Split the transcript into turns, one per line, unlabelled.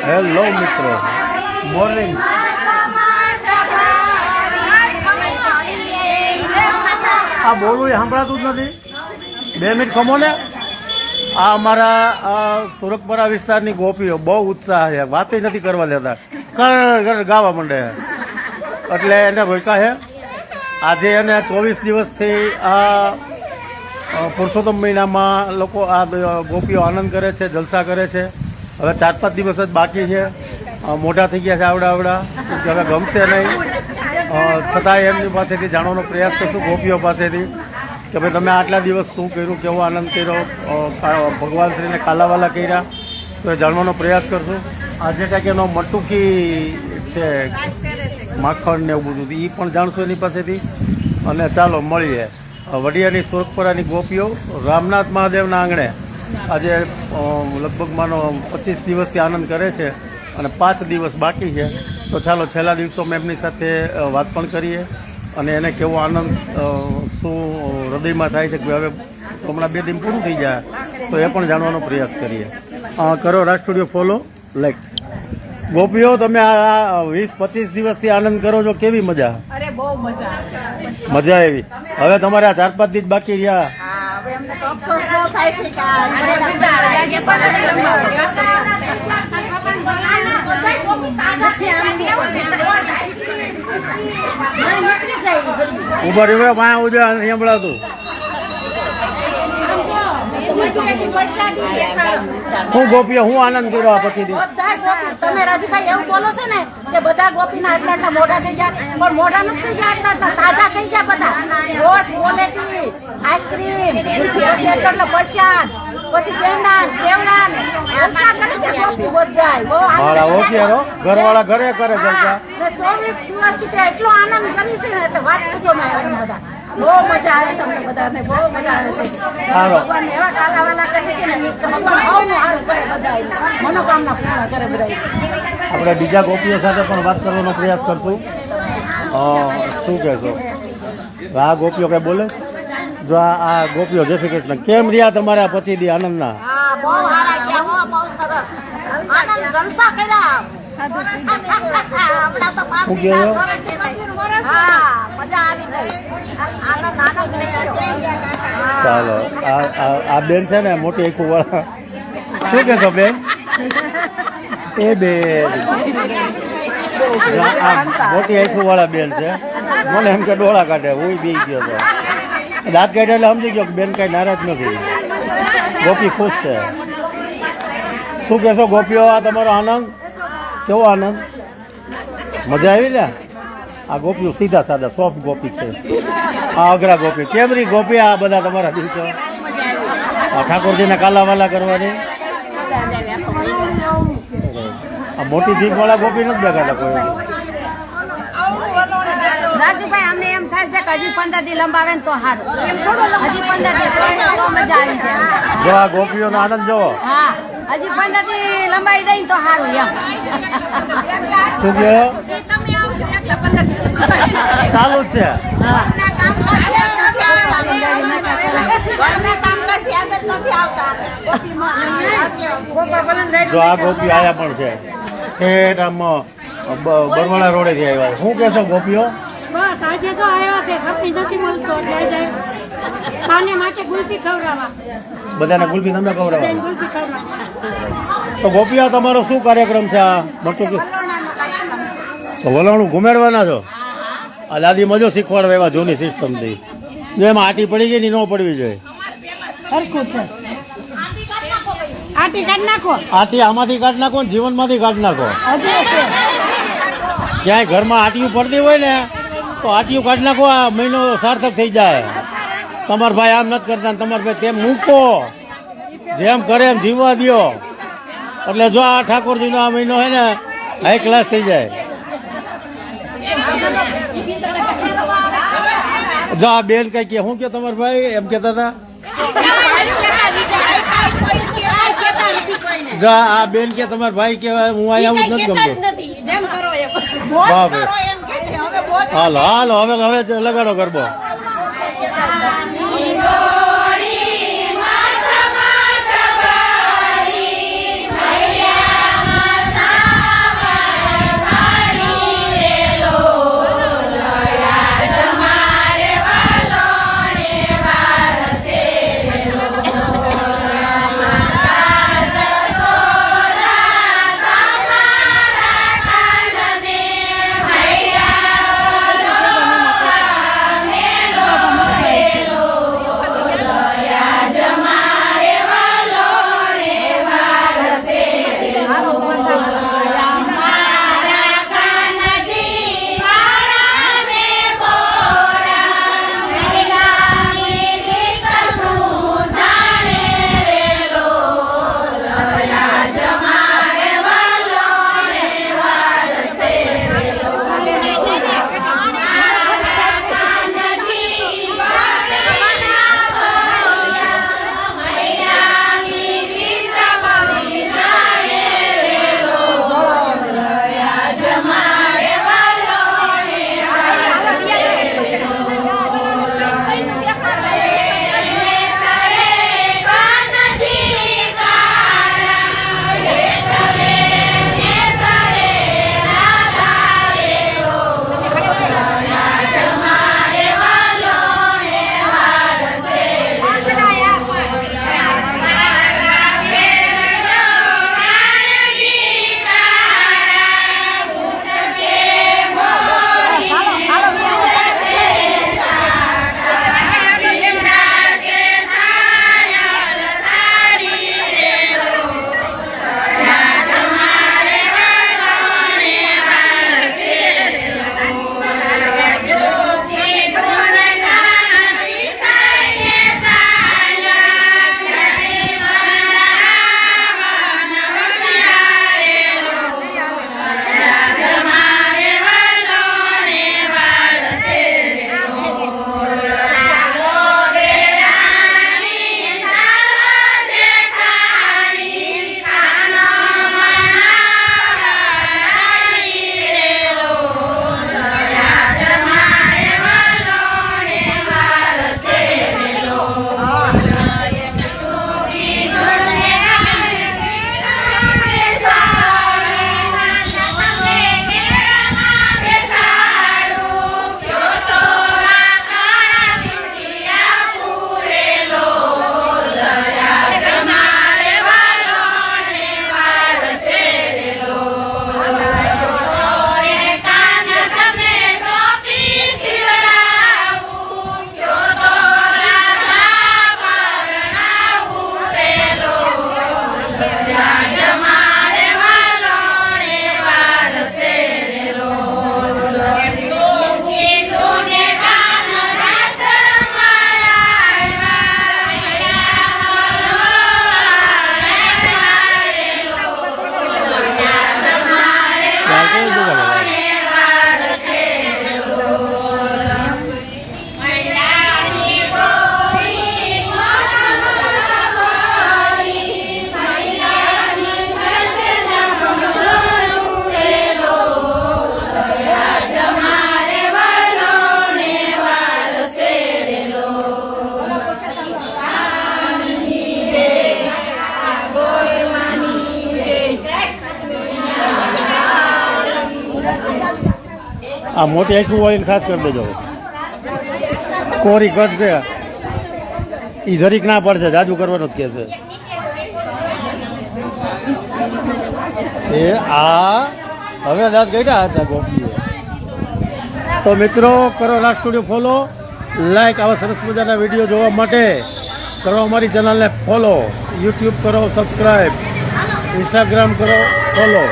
Hello મિત્રો, morning. આ બોલું એ સંભળાતું જ નથી. 2 મિનિટ ખમો ને. આ અમારા સુરતપરા વિસ્તારની ગોપીઓ બહુ ઉત્સાહ છે, વાત નથી કરવા દેતા, કર ગાવા માંડે. એટલે એને રોક્યા છે. આજે એને 24 દિવસથી આ પુરુષોત્તમ મહિનામાં લોકો આ ગોપીઓ આનંદ કરે છે, જલસા કરે છે. હવે 4-5 દિવસ જ બાકી છે. મોટા થઈ ગયા છે આવડા કે હવે ગમશે નહીં. છતાંય એમની પાસેથી જાણવાનો પ્રયાસ કરશું, ગોપીઓ પાસેથી, કે ભાઈ તમે આટલા દિવસ શું કર્યું, કેવો આનંદ કર્યો, ભગવાન શ્રીને કાલાવાલા કર્યા, તો એ જાણવાનો પ્રયાસ કરશું. આજે કાંઈક એનો મટુકી છે, માખણ ને એવું બધું, એ પણ જાણશું એની પાસેથી. અને ચાલો મળીએ. વડિયાની સુરતપરાની ગોપીઓ રામનાથ મહાદેવના આંગણે આજે લગભગ માનો 25 દિવસથી આનંદ કરે છે અને 5 દિવસ બાકી છે. તો ચાલો છેલ્લા દિવસોમાં એમની સાથે વાત પણ કરીએ અને એને કેવો આનંદ શું હૃદયમાં થાય છે કે હવે હમણાં 2 દિન પૂરું થઈ જાય, તો એ પણ જાણવાનો પ્રયાસ કરીએ. કરો રાજ સ્ટુડિયો ફોલો, લાઈક. ગોપીઓ, તમે આ 20-25 દિવસથી આનંદ કરો છો, કેવી મજા?
અરે બહુ મજા
મજા આવી. હવે તમારે આ 4-5 દિવસ બાકી રહ્યા.
હવે અમને તો અફસોસ બહુ થાય છે કે
ઉભા રહ્યો માયા ઉજે સંભળાતું. હું ગોપીઓ હું આનંદ કર્યો પછી.
તમે રાજુભાઈ એવું બોલો છો ને કે બધા ગોપીના આટલા મોઢા થઈ ગયા, પણ મોઢા નથી થઈ ગયા, આટલા તાજા થઈ ગયા બધા. રોજ ક્વોલિટી આઈસ્ક્રીમ, પછી એટલો પ્રસાદ, પછી સેવડા જલસા કરે છે ગોપી બધા. બહુ
ઘરવાળા ઘરે કરે જલસા.
24 દિવસથી તે એટલો આનંદ કરી છે એટલે વાત પૂછો માં બધા. બહુ મજા આવે તમને બધાને, બહુ મજા આવે છે. ભગવાન એવા કાલાવાલા કરે છે ને, ભગવાન બહુ હાલ કરે બધા, મનોકામના પૂર્ણ કરે બધા.
આપણે બીજા ગોપીઓ સાથે પણ વાત કરવાનો પ્રયાસ કરશું. શું કહેશો? આ ગોપીઓ કઈ બોલે? જો આ ગોપીઓ, જય શ્રી કૃષ્ણ, કેમ રહ્યા તમારા પછી દી આનંદના?
બહુ સારા ગયા, બહુ સરસ આનંદ જલસા કર્યા.
શું કહેજો? ચાલો, આ બેન છે ને મોટી આખું વાળા, શું કહેશો બેન? એ બેન મોટી આખું વાળા બેન છે. મને એમ કે ડોળા કાઢે, હું બી ગયો હતો. દાંત કાઢે એટલે સમજી ગયો કે બેન કઈ નારાજ નથી, ગોપી ખુશ છે. શું કહેશો ગોપીઓ, આ તમારો આનંદ કેવો? આનંદ મજા આવી ને? આ ગોપીઓ સીધા સાદા સોફ્ટ ગોપી છે. આ અઘરા ગોપી. કેમ રી ગોપી આ બધા તમારા દિવસો? આ ઠાકોરજીને કાલાવાલા કરવાની. આ મોટી જીભ વાળા ગોપી નથી દેખાતા કોઈ.
રાજુભાઈ, અમને એમ થાય છે કે હજી 15 દી લંબાવે ને તો સારું. હજી 15 દી તો મજા આવી જાય.
જો આ ગોપીઓનો આનંદ જોવો.
હા, હજી 15 દી લંબાઈ દઈ તો સારું એમ.
શું કહો? ચાલુ જ છે. જો આ ગોપી આયા પણ છે, ઠેઠ આમ બરવાળા રોડે થી આવ્યા. શું કહેશો ગોપીઓ?
બસ આજે તો આવ્યા છે, ખપી નથી મળતો ખાને માટે ગુલપી ખવડાવવા.
બધાને ગુલપી તમે ખવડાવવા?
ગુલપી ખવડાવવા.
તો ગોપીઓ, તમારો શું કાર્યક્રમ છે? આ મટુકી વલણું ઘુમેડવાના છો? આ દાદી મજો શીખવાડવા એવા જૂની સિસ્ટમથી. જો એમાં આટી પડી ગઈ ની ન પડવી જોઈએ.
હરખું છે. આટી કાઢ નાખો.
આટી આમાંથી કાઢ નાખો ને જીવનમાંથી કાઢ નાખો. ક્યાંય ઘરમાં આટીયું પડતી હોય ને તો આટીયું કાઢ નાખો. આ મહિનો સાર્થક થઈ જાય. તમારા ભાઈ આમ નથી કરતા, તમારા ભાઈ તેમ મૂકો, જેમ કરે એમ જીવવા દો. એટલે જો આ ઠાકોરજીનો આ મહિનો છે ને હાઈ ક્લાસ થઈ જાય. જો આ બેન કઈ કે શું કે તમારા ભાઈ એમ કેતા હતા? જો આ બેન કે તમારા ભાઈ કેવાય હું અહીંયા આવું નથી ગમતું. હાલો હાલો, હવે લગાડો ગરબો. આ મોટી આખું વાળીને ખાસ કરી દેજો. કોરી કટ છે એ જરીક ના પડશે, જાજુ કરવાનું જ કે છે. એ આ હવે દાંત કાઢ્યા હતા ગોપીએ. તો મિત્રો કરો રાજ સ્ટુડિયો ફોલો, લાઈક, આવા સરસ મજાના વિડીયો જોવા માટે કરો અમારી ચેનલને ફોલો, યુટ્યુબ કરો સબસ્ક્રાઈબ, ઇન્સ્ટાગ્રામ કરો ફોલો.